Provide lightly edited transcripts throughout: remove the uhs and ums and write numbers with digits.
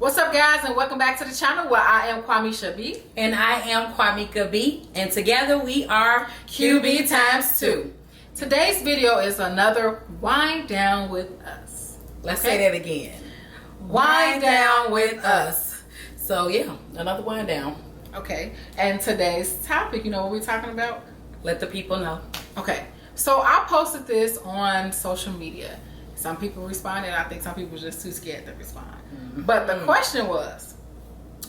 What's up, guys, and welcome back to the channel where I am QuameshaB and I am QuamikaB, and together we are QB2. Today's video is another wind down with us. Let's say that again. Wind down with us. So yeah, another wind down. Okay, and today's topic, you know what we're talking about? Let the people know. Okay, so I posted this on social media. Some people responded. I think some people were just too scared to respond. But the question was,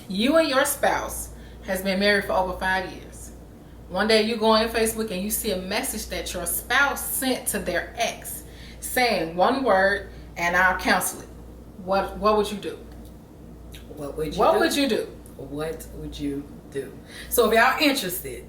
you and your spouse has been married for over 5 years. One day you go on Facebook and you see a message that your spouse sent to their ex saying one word, and I'll cancel it. What would you do? What would you do? What would you do? So if y'all interested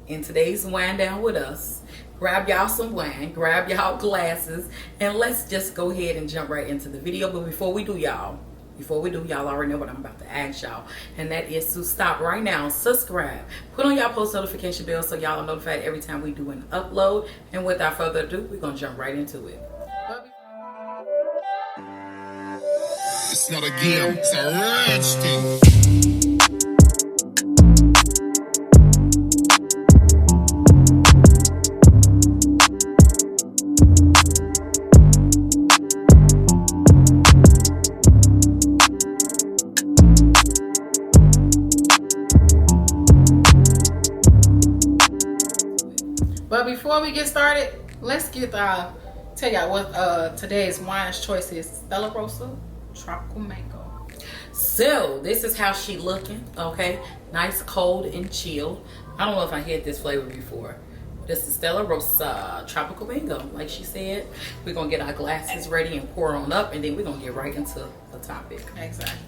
in today's wind down with us, grab y'all some wine, grab y'all glasses, and let's just go ahead and jump right into the video. But before we do, y'all already know what I'm about to ask y'all, and that is to stop right now, subscribe, put on y'all post notification bell so y'all are notified every time we do an upload. And without further ado, we're gonna jump right into it. It's not a game, it's a rich thing. But before we get started, let's tell y'all what today's wine choice is. Stella Rosa Tropical Mango. So this is how she looking. Okay, nice, cold and chill. I don't know if I had this flavor before. This is Stella Rosa Tropical Mango. Like she said, we're gonna get our glasses ready and pour on up, and then we're gonna get right into the topic. Exactly.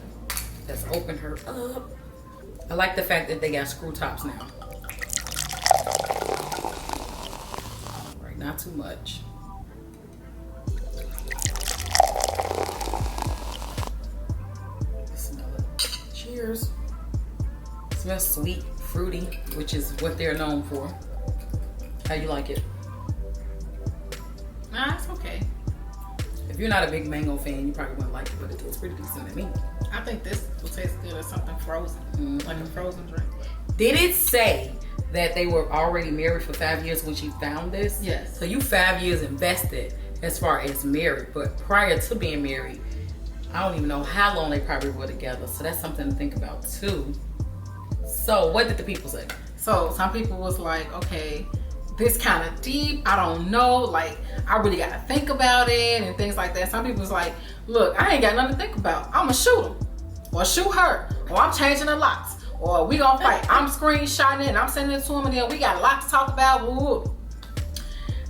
Let's open her up. I like the fact that they got screw tops now. Right, not too much. Smell it. Cheers. Smells sweet, fruity, which is what they're known for. How you like it? Nah, it's okay. If you're not a big mango fan, you probably wouldn't like it, but it tastes pretty decent to me. I think this will taste good as something frozen, like a frozen drink. Did it say that they were already married for 5 years when she found this? Yes. So you 5 years invested as far as married, but prior to being married, I don't even know how long they probably were together. So that's something to think about too. So what did the people say? So some people was like, okay, this kind of deep, I don't know, like I really gotta think about it and things like that. Some people was like, look, I ain't got nothing to think about. I'ma shoot him or shoot her, or I'm changing the locks, or we gonna fight. I'm screenshotting it and I'm sending it to him, and then we got a lot to talk about. Woo-woo.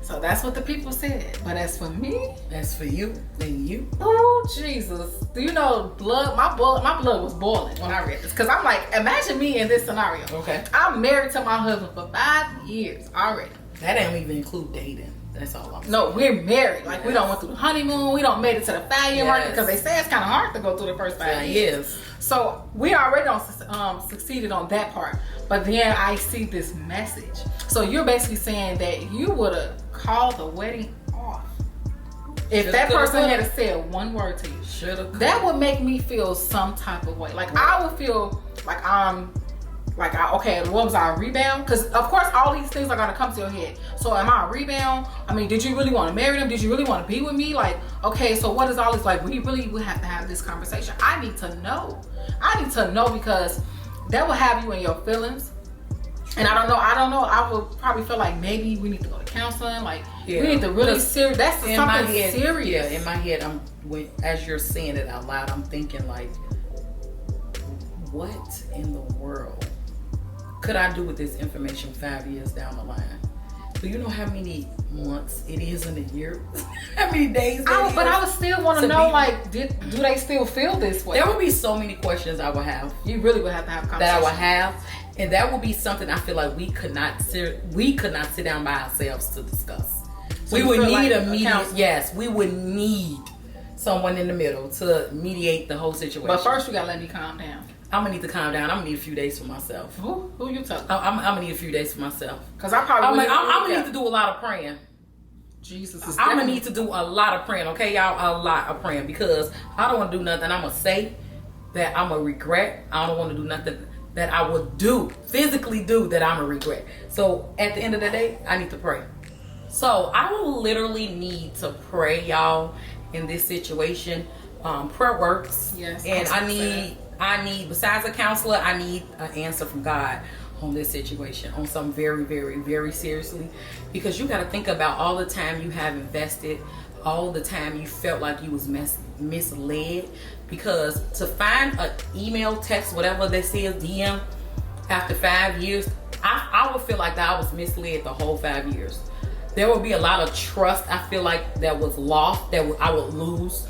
So that's what the people said. But as for me, As for you and you, oh Jesus, do you know my blood was boiling when I read this, because I'm like, imagine me in this scenario. Okay. I'm married to my husband for 5 years already. that ain't even include dating. That's all I'm saying. No, we're married. Like, we don't went through the honeymoon. We don't made it to the 5 year mark, Yes. because they say it's kind of hard to go through the first 5 years. Yes. So we already succeeded on that part. But then I see this message. So you're basically saying that you would have called the wedding off if Shoulda, that coulda, person woulda. had said one word to you. Shoulda, That would make me feel some type of way. Like, I would feel like okay, what was I, a rebound? Because of course all these things are gonna come to your head. So am I a rebound? I mean, did you really want to marry them? Did you really want to be with me? Like, okay, so what is all this? Like, we really would have to have this conversation. I need to know. I need to know, because that will have you in your feelings. And I don't know. I would probably feel like maybe we need to go to counseling. Like, we need to really serious. That's something serious. Yeah, in my head, as you're saying it out loud, I'm thinking like, what in the world could I do with this information 5 years down the line? Do you know how many months it is in a year? How many days? But I would still want to know, like, do they still feel this way? There would be so many questions I would have. You really would have to have a conversation. That I would have, and that would be something I feel like we could not sit down by ourselves to discuss. So we would need a mediator. counselor. Yes, we would need someone in the middle to mediate the whole situation. But first, you gotta let me calm down. I'm gonna need to calm down. I'm gonna need a few days for myself. Who you talking? I'm gonna need a few days for myself. Because I probably I'm gonna need to do a lot of praying. Jesus is I'm gonna need to do a lot of praying, okay, y'all? A lot of praying, because I don't want to do nothing. I'm gonna say, that I'm a regret. I don't want to do nothing that I would physically do that I'm a regret. So at the end of the day, I need to pray. So I will literally need to pray, y'all, in this situation. Prayer works. Yes. And I need, besides a counselor, I need an answer from God on this situation, on something very, very, very seriously. Because you got to think about all the time you have invested, all the time you felt like you was misled. Because to find an email, text, whatever that says DM after 5 years, I would feel like that I was misled the whole 5 years. There would be a lot of trust I feel like that was lost, that I would lose.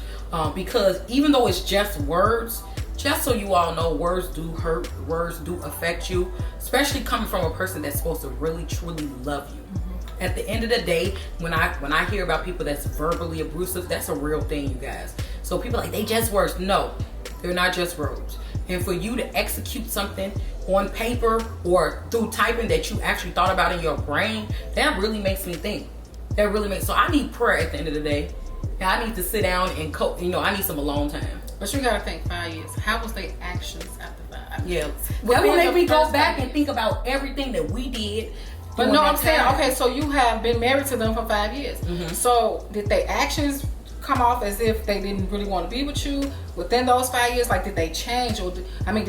Because even though it's just words, just so you all know, words do hurt, words do affect you, especially coming from a person that's supposed to really truly love you. Mm-hmm. At the end of the day, when I hear about people that's verbally abusive, that's a real thing, you guys. So people like, they just words. No, they're not just words. And for you to execute something on paper or through typing that you actually thought about in your brain, that really makes me think. So I need prayer at the end of the day. And I need to sit down and I need some alone time. But you gotta think 5 years. How was their actions after 5 years? Yeah. That will make me go back and think about everything that we did. But no, I'm saying, okay, so you have been married to them for 5 years. Mm-hmm. So did their actions come off as if they didn't really want to be with you within those 5 years? Like, did they change? Or did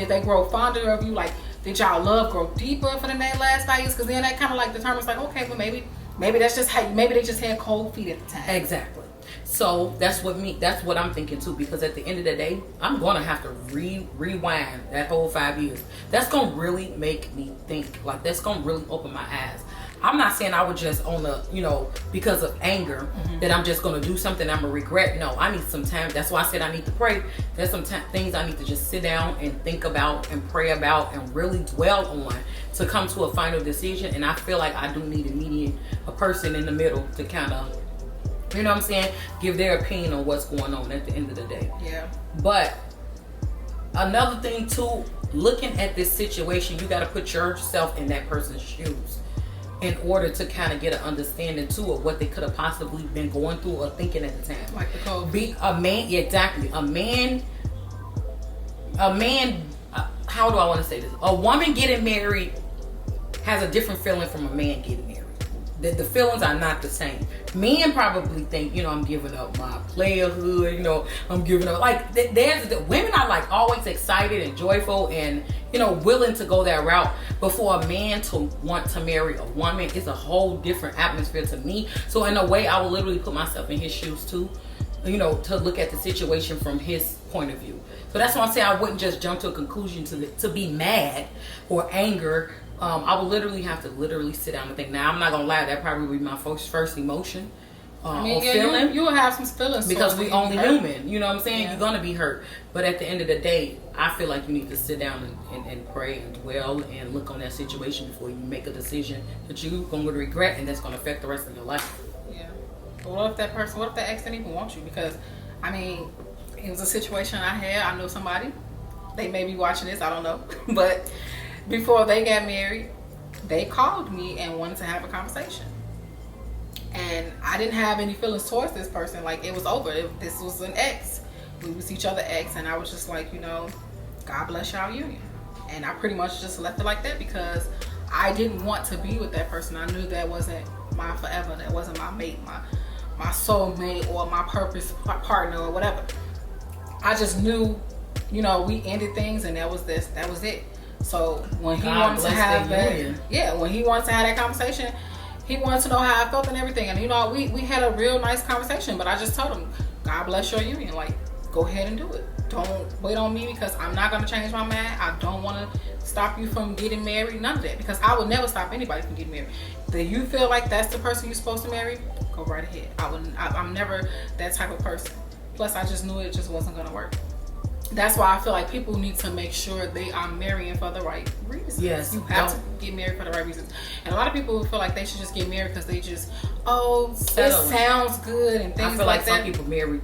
they grow fonder of you? Like, did y'all love grow deeper for the last 5 years? Because then that kind of like determines, like, okay, well maybe that's just how, maybe they just had cold feet at the time. Exactly. So that's what I'm thinking too, because at the end of the day, I'm gonna have to rewind that whole 5 years. That's gonna really make me think. Like, that's gonna really open my eyes. I'm not saying I would just because of anger, mm-hmm. that I'm just gonna do something I'm gonna regret. No, I need some time. That's why I said I need to pray. There's some things I need to just sit down and think about and pray about and really dwell on to come to a final decision. And I feel like I do need a person in the middle to kind of, you know what I'm saying, give their opinion on what's going on at the end of the day. Yeah. But another thing too, looking at this situation, you got to put yourself in that person's shoes in order to kind of get an understanding too of what they could have possibly been going through or thinking at the time. Like the code. Be a man, yeah, exactly. A man. How do I want to say this? A woman getting married has a different feeling from a man getting married. The feelings are not the same. Men probably think, I'm giving up my playerhood, I'm giving up. Like, women are like always excited and joyful and, willing to go that route. But for a man to want to marry a woman, it's a whole different atmosphere to me. So in a way, I will literally put myself in his shoes too, to look at the situation from his point of view. So that's why I say I wouldn't just jump to a conclusion to be mad or anger. I would literally have to sit down and think. Now, I'm not gonna lie, that probably would be my first emotion or feeling. You will have some feelings because we only human. You know what I'm saying? Yeah. You're gonna be hurt, but at the end of the day, I feel like you need to sit down and pray and dwell and look on that situation before you make a decision that you're gonna regret and that's gonna affect the rest of your life. Yeah. But what if that ex didn't even want you? Because it was a situation I had. I know somebody. They may be watching this. I don't know, but. Before they got married, they called me and wanted to have a conversation. And I didn't have any feelings towards this person. Like, it was over. This was an ex. We was each other ex. And I was just like, God bless y'all union. And I pretty much just left it like that because I didn't want to be with that person. I knew that wasn't my forever. That wasn't my mate, my soulmate, or my purpose partner or whatever. I just knew, we ended things and that was it. So when he wanted to have that conversation, he wanted to know how I felt and everything. And we had a real nice conversation. But I just told him, God bless your union. Like, go ahead and do it. Don't wait on me because I'm not going to change my mind. I don't want to stop you from getting married. None of that. Because I would never stop anybody from getting married. Do you feel like that's the person you're supposed to marry? Go right ahead. I'm never that type of person. Plus, I just knew it just wasn't going to work. That's why I feel like people need to make sure they are marrying for the right reasons. Yes. You have to get married for the right reasons. And a lot of people feel like they should just get married because they just, it sounds good and things like that. I feel like some people marry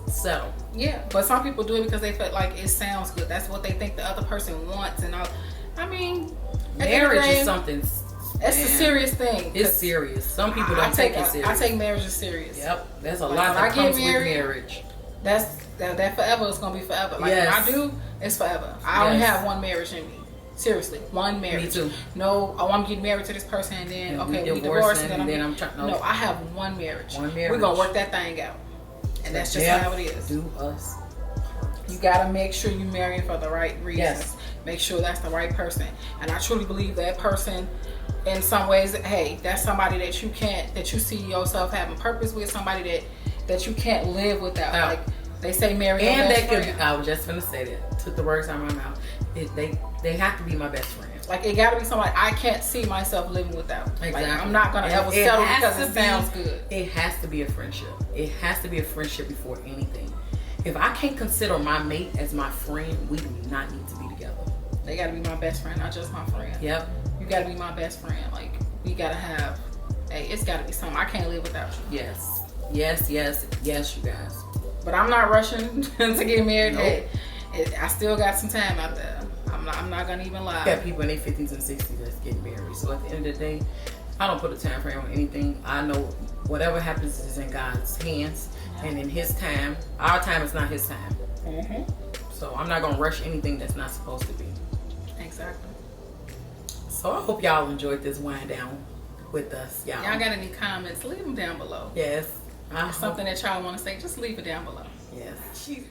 settle. Yeah, but some people do it because they feel like it sounds good. That's what they think the other person wants. And marriage is something. It's a serious thing. It's serious. Some people don't take it serious. I take marriage as serious. Yep. There's a lot that comes with marriage. that forever is gonna be forever. Like yes. when I do, it's forever. I only have one marriage in me. Seriously, one marriage. Me too. No, oh, I'm getting married to this person and then we divorce and then I'm trying. No, I have one marriage. One marriage. We're gonna work that thing out, and that's just how it is. Do us. You gotta make sure you're marrying for the right reasons. Yes. Make sure that's the right person, and I truly believe that person. In some ways, hey, that's somebody that you see yourself having purpose with. Somebody that you can't live without. Like they say, marry your best friend. I was just gonna say that. Took the words out of my mouth. They have to be my best friend. Like it gotta be somebody I can't see myself living without. Exactly. Like I'm not gonna ever settle because it sounds good. It has to be a friendship. It has to be a friendship before anything. If I can't consider my mate as my friend, we do not need to be together. They gotta be my best friend, not just my friend. Yep. You gotta be my best friend. Like we gotta have. Hey, it's gotta be something. I can't live without you. Yes. Yes. Yes. Yes, you guys. But I'm not rushing to get married. Nope. Hey, I still got some time out there. I'm not gonna even lie. Got people in their 50s and 60s that's getting married. So at the end of the day, I don't put a time frame on anything. I know whatever happens is in God's hands, and in His time. Our time is not His time. Mm-hmm. So I'm not gonna rush anything that's not supposed to be. Exactly. So I hope y'all enjoyed this wind down with us, y'all. Y'all got any comments? Leave them down below. Yes. Something that y'all want to say, just leave it down below. Yes.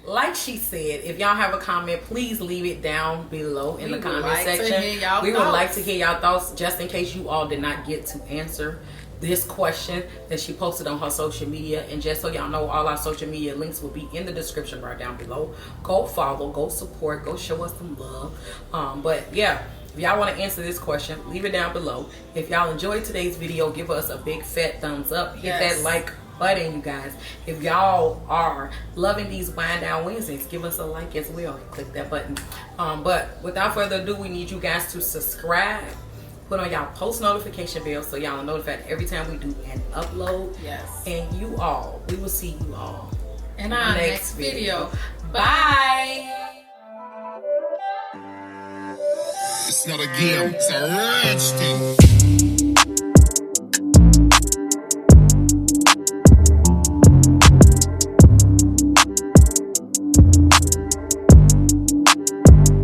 Like she said, if y'all have a comment, please leave it down below in the comment section. We would like to hear y'all thoughts, just in case you all did not get to answer this question that she posted on her social media. And just so y'all know, all our social media links will be in the description bar down below. Go follow, go support, go show us some love. But yeah, if y'all want to answer this question, leave it down below. If y'all enjoyed today's video, give us a big fat thumbs up. Hit that like button, you guys. If y'all are loving these wind down Wednesdays, give us a like as well. Click that button. But without further ado, we need you guys to subscribe. Put on y'all post notification bell so y'all are notified every time we do an upload. Yes. And we will see you all in our next video. Bye. It's not a game, it's a rich thing.